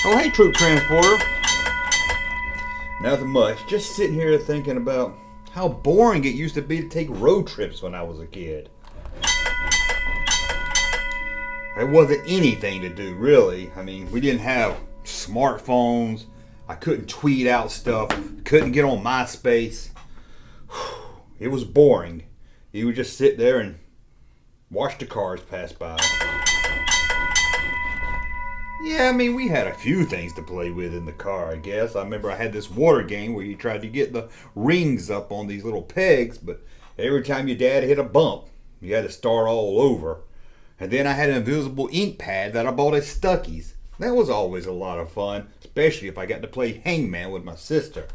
Oh, hey, Troop Transporter. Nothing much. Just sitting here thinking about how boring it used to be to take road trips when I was a kid. There wasn't anything to do, really. I mean, we didn't have smartphones. I couldn't tweet out stuff. Couldn't get on MySpace. It was boring. You would just sit there and watch the cars pass by. Yeah, I mean, we had a few things to play with in the car, I guess. I remember I had this water game where you tried to get the rings up on these little pegs, but every time your dad hit a bump, you had to start all over. And then I had an invisible ink pad that I bought at Stuckey's. That was always a lot of fun, especially if I got to play hangman with my sister.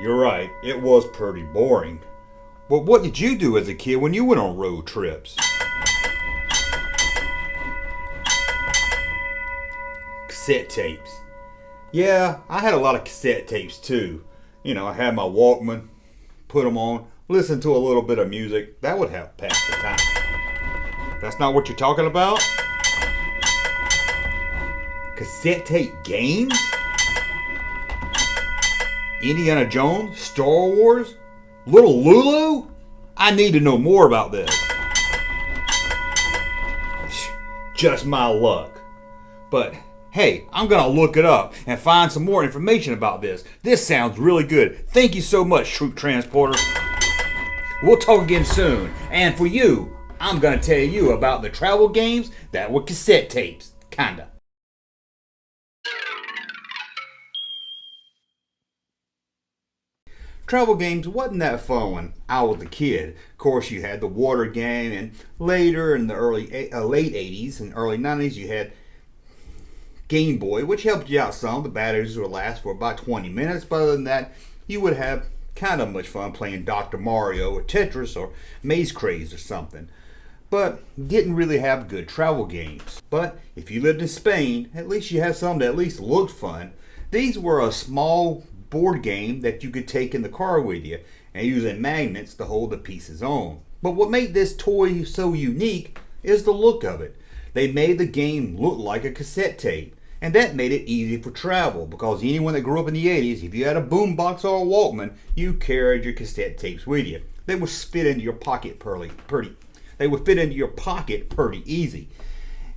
You're right, it was pretty boring. But what did you do as a kid when you went on road trips? Cassette tapes. Yeah, I had a lot of cassette tapes too. You know, I had my Walkman, put them on, listen to a little bit of music. That would help pass the time. That's not what you're talking about? Cassette tape games? Indiana Jones? Star Wars? Little Lulu? I need to know more about this. Just my luck. But hey, I'm going to look it up and find some more information about this. This sounds really good. Thank you so much, Troop Transporter. We'll talk again soon. And for you, I'm going to tell you about the travel games that were cassette tapes. Kinda. Travel games wasn't that fun when I was a kid. Of course, you had the water game, and later in the late 80s and early 90s, you had Game Boy, which helped you out some. The batteries would last for about 20 minutes, but other than that, you would have kind of much fun playing Dr. Mario or Tetris or Maze Craze or something. But didn't really have good travel games. But if you lived in Spain, at least you had some that at least looked fun. These were a small board game that you could take in the car with you and using magnets to hold the pieces on. But what made this toy so unique is the look of it. They made the game look like a cassette tape, and that made it easy for travel because anyone that grew up in the 80s, if you had a boombox or a Walkman, you carried your cassette tapes with you. They would fit into your pocket pretty easy.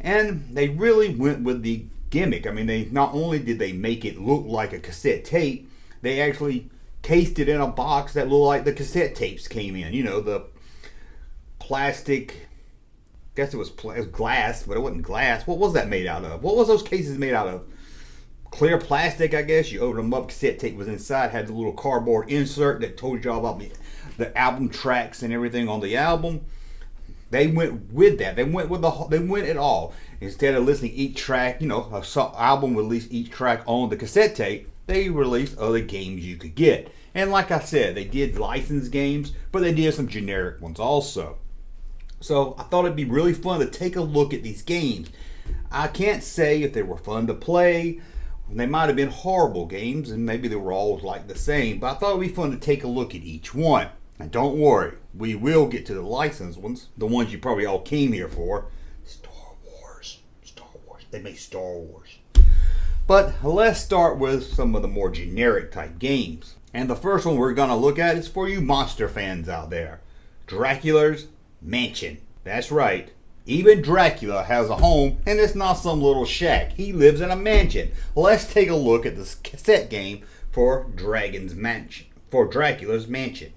And they really went with the gimmick. I mean, they not only did they make it look like a cassette tape, they actually cased it in a box that looked like the cassette tapes came in. You know, the plastic, I guess it was glass, but it wasn't glass. What was that made out of? What was those cases made out of? Clear plastic, I guess. You opened them up, cassette tape was inside, had the little cardboard insert that told you all about the album tracks and everything on the album. They went with that. They went it all. Instead of listening each track, you know, an album would release each track on the cassette tape, they released other games you could get. And like I said, they did licensed games, but they did some generic ones also. So I thought it'd be really fun to take a look at these games. I can't say if they were fun to play. They might have been horrible games, and maybe they were all like the same, but I thought it'd be fun to take a look at each one. And don't worry, we will get to the licensed ones, the ones you probably all came here for. Star Wars. They make Star Wars. But let's start with some of the more generic type games. And the first one we're going to look at is for you monster fans out there. Draculas Mansion. That's right. Even Dracula has a home, and it's not some little shack. He lives in a mansion. Let's take a look at this cassette game for Dracula's Mansion.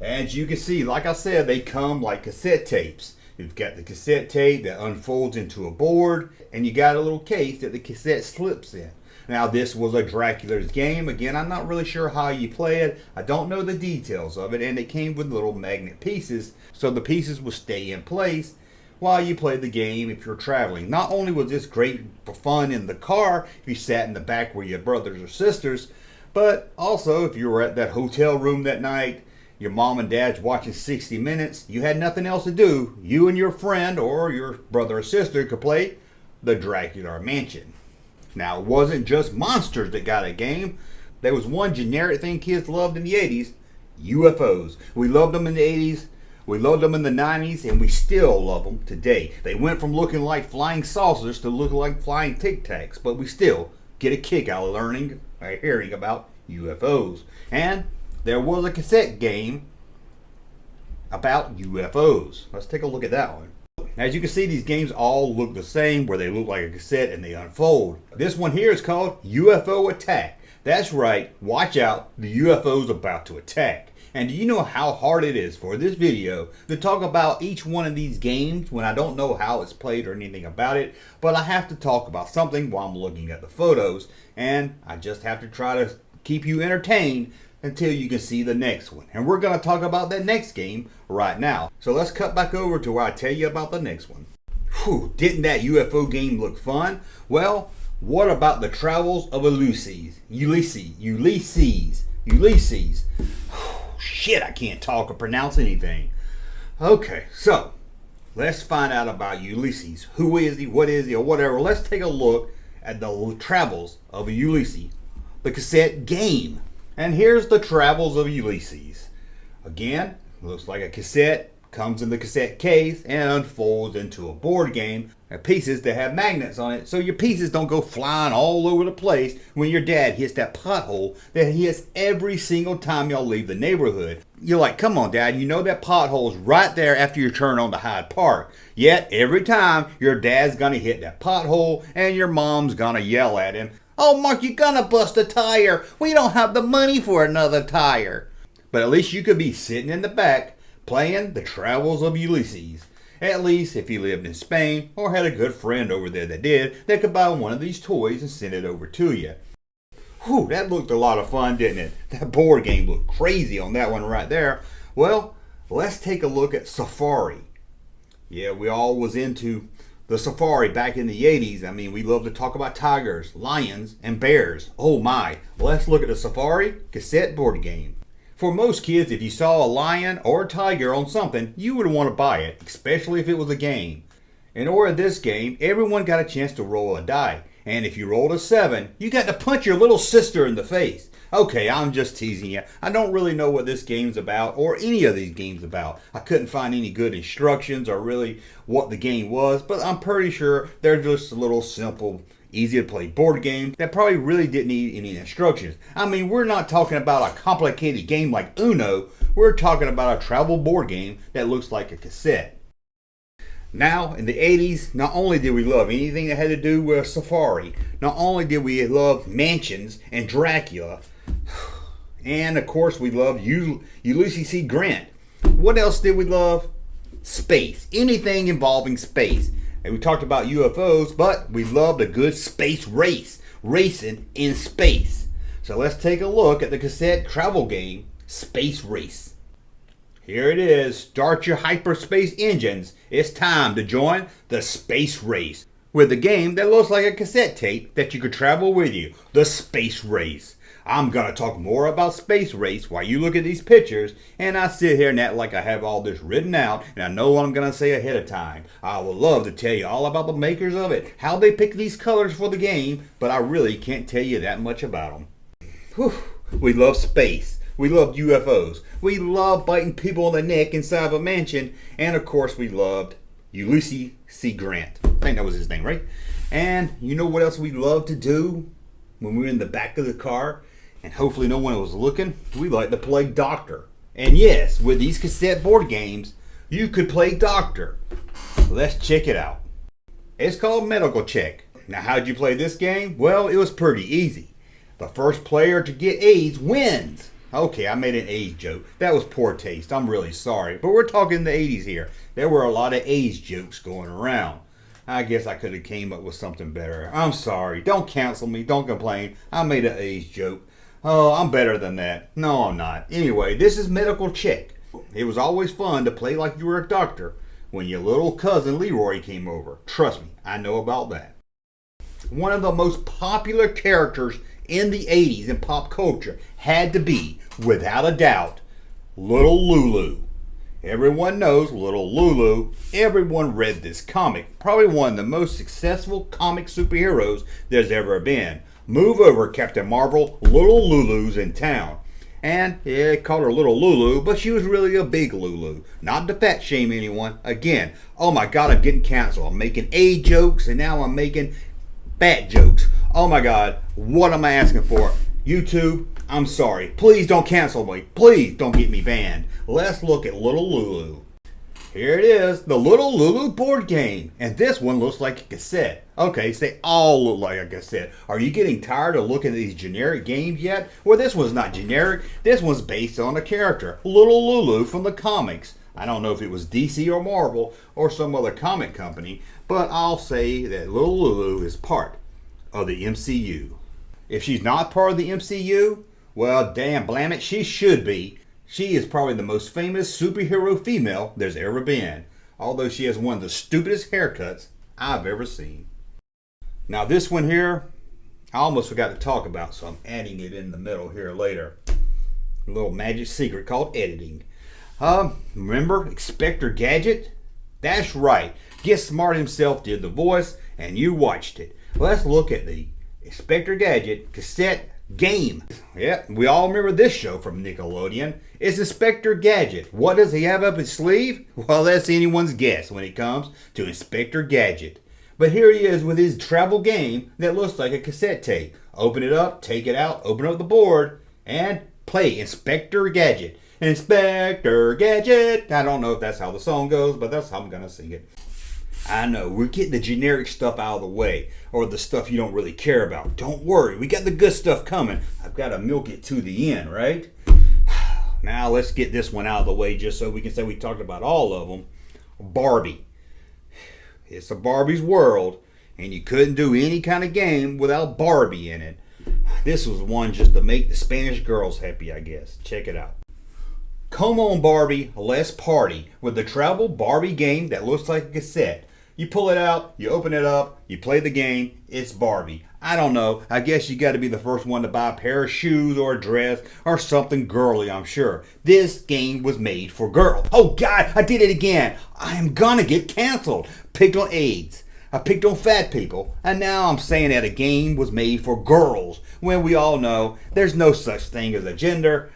As you can see, like I said, they come like cassette tapes. You've got the cassette tape that unfolds into a board, and you got a little case that the cassette slips in. Now, this was a Dracula's game. Again, I'm not really sure how you play it. I don't know the details of it, and it came with little magnet pieces, so the pieces will stay in place while you play the game if you're traveling. Not only was this great for fun in the car if you sat in the back with your brothers or sisters, but also if you were at that hotel room that night, your mom and dad's watching 60 Minutes, you had nothing else to do, you and your friend or your brother or sister could play the Draculas Mansion. Now, it wasn't just monsters that got a game. There was one generic thing kids loved in the 80s, UFOs. We loved them in the 80s We loved them in the 90s and we still love them today. They went from looking like flying saucers to looking like flying Tic Tacs, but we still get a kick out of hearing about UFOs. And there was a cassette game about UFOs. Let's take a look at that one. As you can see, these games all look the same, where they look like a cassette and they unfold. This one here is called UFO Attack. That's right, watch out, the UFO's about to attack. And do you know how hard it is for this video to talk about each one of these games when I don't know how it's played or anything about it, but I have to talk about something while I'm looking at the photos, and I just have to try to keep you entertained until you can see the next one. And we're going to talk about that next game right now. So let's cut back over to where I tell you about the next one. Whew, didn't that UFO game look fun? Well, what about the Travels of Ulysses? Ulysses. Shit, I can't talk or pronounce anything. Okay, so let's find out about Ulysses. Who is he? What is he? Or whatever. Let's take a look at the Travels of Ulysses, the cassette game. And here's the Travels of Ulysses. Again, looks like a cassette, comes in the cassette case, and unfolds into a board game. Pieces that have magnets on it, so your pieces don't go flying all over the place when your dad hits that pothole that he hits every single time y'all leave the neighborhood. You're like, come on, Dad, you know that pothole's right there after you turn on to Hyde Park. Yet, every time, your dad's gonna hit that pothole, and your mom's gonna yell at him, "Oh, Mark, you're gonna bust a tire. We don't have the money for another tire." But at least you could be sitting in the back playing the Travels of Ulysses. At least if you lived in Spain or had a good friend over there that did, that could buy one of these toys and send it over to you. Whew, that looked a lot of fun, didn't it? That board game looked crazy on that one right there. Well, let's take a look at Safari. Yeah, we all was into the Safari back in the 80s. I mean, we love to talk about tigers, lions, and bears. Oh my, let's look at the Safari cassette board game. For most kids, if you saw a lion or a tiger on something, you would want to buy it, especially if it was a game. In order of this game, everyone got a chance to roll a die. And if you rolled a 7, you got to punch your little sister in the face. Okay, I'm just teasing you. I don't really know what this game's about or any of these games about. I couldn't find any good instructions or really what the game was, but I'm pretty sure they're just a little simple, easy to play board games that probably really didn't need any instructions. I mean, we're not talking about a complicated game like Uno. We're talking about a travel board game that looks like a cassette. Now, in the 80s, not only did we love anything that had to do with Safari, not only did we love mansions and Dracula, and of course we loved Ulysses C. Grant. What else did we love? Space. Anything involving space. And we talked about UFOs, but we loved a good space race. Racing in space. So let's take a look at the cassette travel game, Space Race. Here it is. Start your hyperspace engines. It's time to join the Space Race with a game that looks like a cassette tape that you could travel with you. The Space Race. I'm going to talk more about Space Race while you look at these pictures, and I sit here and act like I have all this written out and I know what I'm going to say ahead of time. I would love to tell you all about the makers of it, how they pick these colors for the game, but I really can't tell you that much about them. Whew. We love space. We loved UFOs. We loved biting people on the neck inside of a mansion, and of course we loved Ulysses C. Grant. I think that was his name, right? And you know what else we loved to do when we were in the back of the car? And hopefully no one was looking, we like to play doctor. And yes, with these cassette board games, you could play doctor. Let's check it out. It's called Medical Check. Now how'd you play this game? Well, it was pretty easy. The first player to get AIDS wins. Okay, I made an AIDS joke. That was poor taste. I'm really sorry. But we're talking the 80s here. There were a lot of AIDS jokes going around. I guess I could have came up with something better. I'm sorry. Don't cancel me. Don't complain. I made an AIDS joke. Oh, I'm better than that. No, I'm not. Anyway, this is Medical Check. It was always fun to play like you were a doctor when your little cousin Leroy came over. Trust me, I know about that. One of the most popular characters in the 80s in pop culture had to be, without a doubt, Little Lulu. Everyone knows Little Lulu. Everyone read this comic. Probably one of the most successful comic superheroes there's ever been. Move over, Captain Marvel. Little Lulu's in town. And yeah, they called her Little Lulu, but she was really a big Lulu. Not to fat shame anyone. Again, oh my God, I'm getting canceled. I'm making A jokes and now I'm making fat jokes. Oh my God, what am I asking for? YouTube, I'm sorry. Please don't cancel me. Please don't get me banned. Let's look at Little Lulu. Here it is, the Little Lulu board game. And this one looks like a cassette. Okay, so they all look like a cassette. Are you getting tired of looking at these generic games yet? Well, this one's not generic. This one's based on a character, Little Lulu from the comics. I don't know if it was DC or Marvel or some other comic company, but I'll say that Little Lulu is part of the MCU. If she's not part of the MCU, well, damn blam it, she should be. She is probably the most famous superhero female there's ever been, although she has one of the stupidest haircuts I've ever seen. Now this one here, I almost forgot to talk about, so I'm adding it in the middle here later. A little magic secret called editing. Remember Inspector Gadget? That's right. Get Smart himself did the voice, and you watched it. Let's look at the Inspector Gadget cassette game. Yep, we all remember this show from Nickelodeon. It's Inspector Gadget. What does he have up his sleeve? Well, that's anyone's guess when it comes to Inspector Gadget. But here he is with his travel game that looks like a cassette tape. Open it up, take it out, open up the board, and play Inspector Gadget. Inspector Gadget. I don't know if that's how the song goes, but that's how I'm gonna sing it. I know, we're getting the generic stuff out of the way, or the stuff you don't really care about. Don't worry, we got the good stuff coming. I've got to milk it to the end, right? Now let's get this one out of the way just so we can say we talked about all of them. Barbie. It's a Barbie's world, and you couldn't do any kind of game without Barbie in it. This was one just to make the Spanish girls happy, I guess. Check it out. Come on, Barbie, let's party with the travel Barbie game that looks like a cassette. You pull it out, you open it up, you play the game, it's Barbie. I don't know, I guess you got to be the first one to buy a pair of shoes or a dress or something girly, I'm sure. This game was made for girls. Oh God, I did it again. I am gonna get canceled. Picked on AIDS. I picked on fat people, and now I'm saying that a game was made for girls, when we all know there's no such thing as a gender.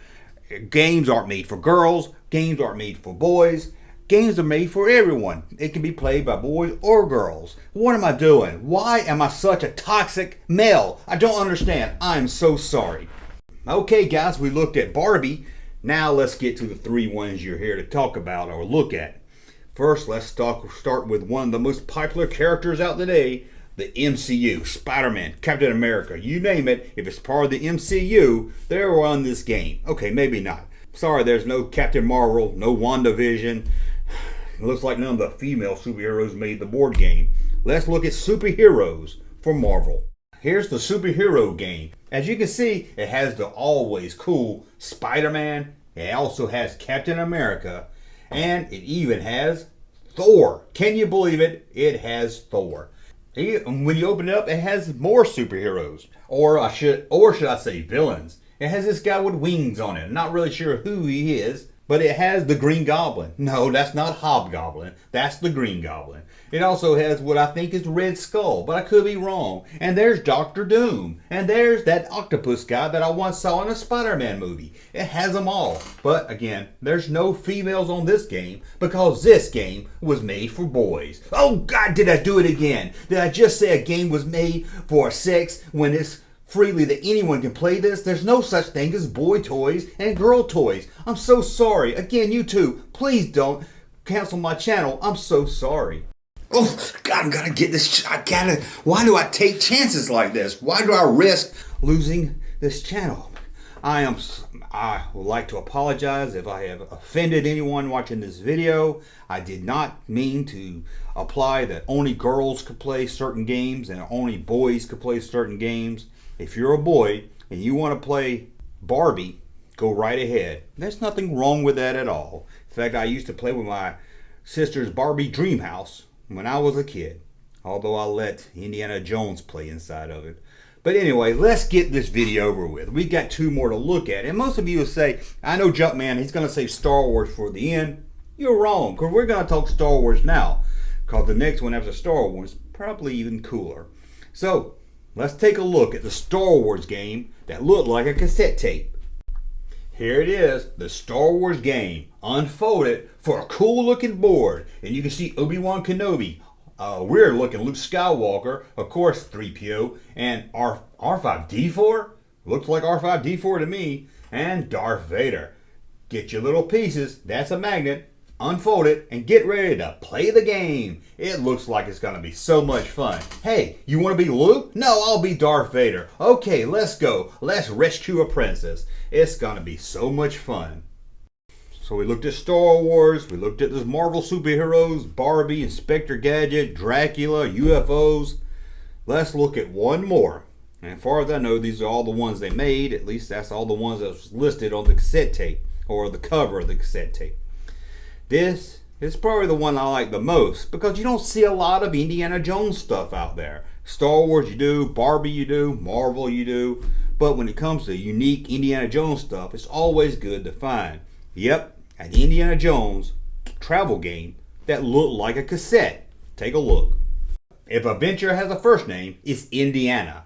Games aren't made for girls, games aren't made for boys. Games are made for everyone. It can be played by boys or girls. What am I doing? Why am I such a toxic male? I don't understand. I'm so sorry. Okay guys, we looked at Barbie. Now let's get to the three ones you're here to talk about or look at. First, let's start with one of the most popular characters out today, the MCU. Spider-Man, Captain America, you name it. If it's part of the MCU, they're on this game. Okay, maybe not. Sorry, there's no Captain Marvel, no WandaVision. It looks like none of the female superheroes made the board game. Let's look at superheroes for Marvel. Here's the superhero game. As you can see, it has the always cool Spider-Man. It also has Captain America. And it even has Thor. Can you believe it? It has Thor. When you open it up, it has more superheroes. Or should I say villains. It has this guy with wings on it. I'm not really sure who he is, but it has the Green Goblin. No, that's not Hobgoblin. That's the Green Goblin. It also has what I think is Red Skull, but I could be wrong. And there's Doctor Doom. And there's that octopus guy that I once saw in a Spider-Man movie. It has them all. But again, there's no females on this game because this game was made for boys. Oh God, did I do it again? Did I just say a game was made for sex when it's freely that anyone can play this? There's no such thing as boy toys and girl toys. I'm so sorry. Again, YouTube, please don't cancel my channel. I'm so sorry. Oh God, I'm gonna get this. Why do I take chances like this? Why do I risk losing this channel? I would like to apologize if I have offended anyone watching this video. I did not mean to apply that only girls could play certain games and only boys could play certain games. If you're a boy and you want to play Barbie, go right ahead. There's nothing wrong with that at all. In fact, I used to play with my sister's Barbie dream house when I was a kid, although I let Indiana Jones play inside of it. But anyway, let's get this video over with. We got two more to look at. And most of you will say, I know Junkman, he's going to save Star Wars for the end. You're wrong, because we're going to talk Star Wars now, because the next one after Star Wars is probably even cooler. So, let's take a look at the Star Wars game that looked like a cassette tape. Here it is, the Star Wars game, unfolded for a cool looking board. And you can see Obi-Wan Kenobi, weird looking Luke Skywalker, of course 3PO, and R5-D4, looks like R5-D4 to me, and Darth Vader. Get your little pieces, that's a magnet, unfold it, and get ready to play the game. It looks like it's going to be so much fun. Hey, you want to be Luke? No, I'll be Darth Vader. Okay, let's go. Let's rescue a princess. It's going to be so much fun. So we looked at Star Wars, we looked at those Marvel superheroes, Barbie, Inspector Gadget, Dracula, UFOs. Let's look at one more. And as far as I know, these are all the ones they made. At least that's all the ones that was listed on the cassette tape, or the cover of the cassette tape. This is probably the one I like the most because you don't see a lot of Indiana Jones stuff out there. Star Wars you do, Barbie you do, Marvel you do. But when it comes to unique Indiana Jones stuff, it's always good to find. Yep, an Indiana Jones travel game that looked like a cassette. Take a look. If a venture has a first name, it's Indiana.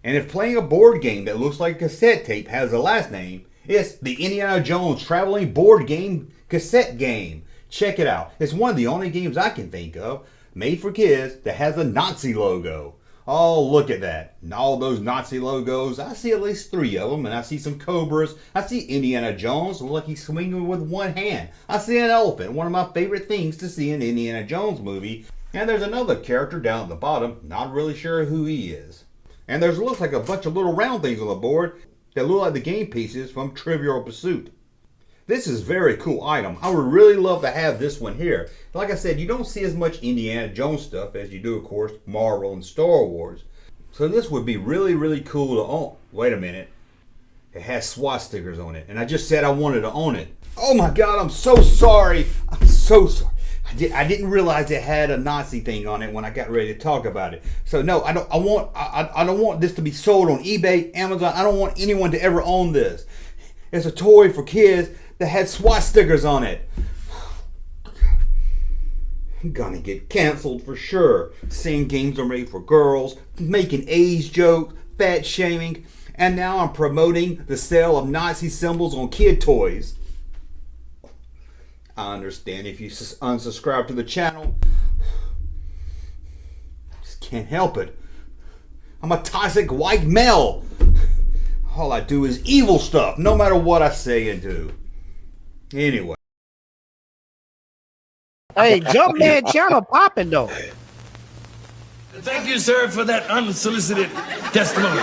And if playing a board game that looks like a cassette tape has a last name, it's the Indiana Jones traveling board game cassette game. Check it out. It's one of the only games I can think of made for kids that has a Nazi logo. Oh, look at that. And all those Nazi logos. I see at least 3 of them, and I see some cobras. I see Indiana Jones. Look like he's swinging with one hand. I see an elephant. One of my favorite things to see in an Indiana Jones movie. And there's another character down at the bottom. Not really sure who he is. And there's looks like a bunch of little round things on the board that look like the game pieces from Trivial Pursuit. This is a very cool item. I would really love to have this one here. Like I said, you don't see as much Indiana Jones stuff as you do, of course, Marvel and Star Wars. So this would be really, really cool to own. Wait a minute. It has SWAT stickers on it. And I just said I wanted to own it. Oh my God, I'm so sorry. I'm so sorry. I didn't realize it had a Nazi thing on it when I got ready to talk about it. So no, I don't want this to be sold on eBay, Amazon. I don't want anyone to ever own this. It's a toy for kids that had SWAT stickers on it. I'm gonna get canceled for sure. Saying games are made for girls, making age jokes, fat shaming, and now I'm promoting the sale of Nazi symbols on kid toys. I understand if you unsubscribe to the channel. I just can't help it. I'm a toxic white male. All I do is evil stuff, no matter what I say and do. Anyway. Hey, Junkman channel popping though. Thank you, sir, for that unsolicited testimony.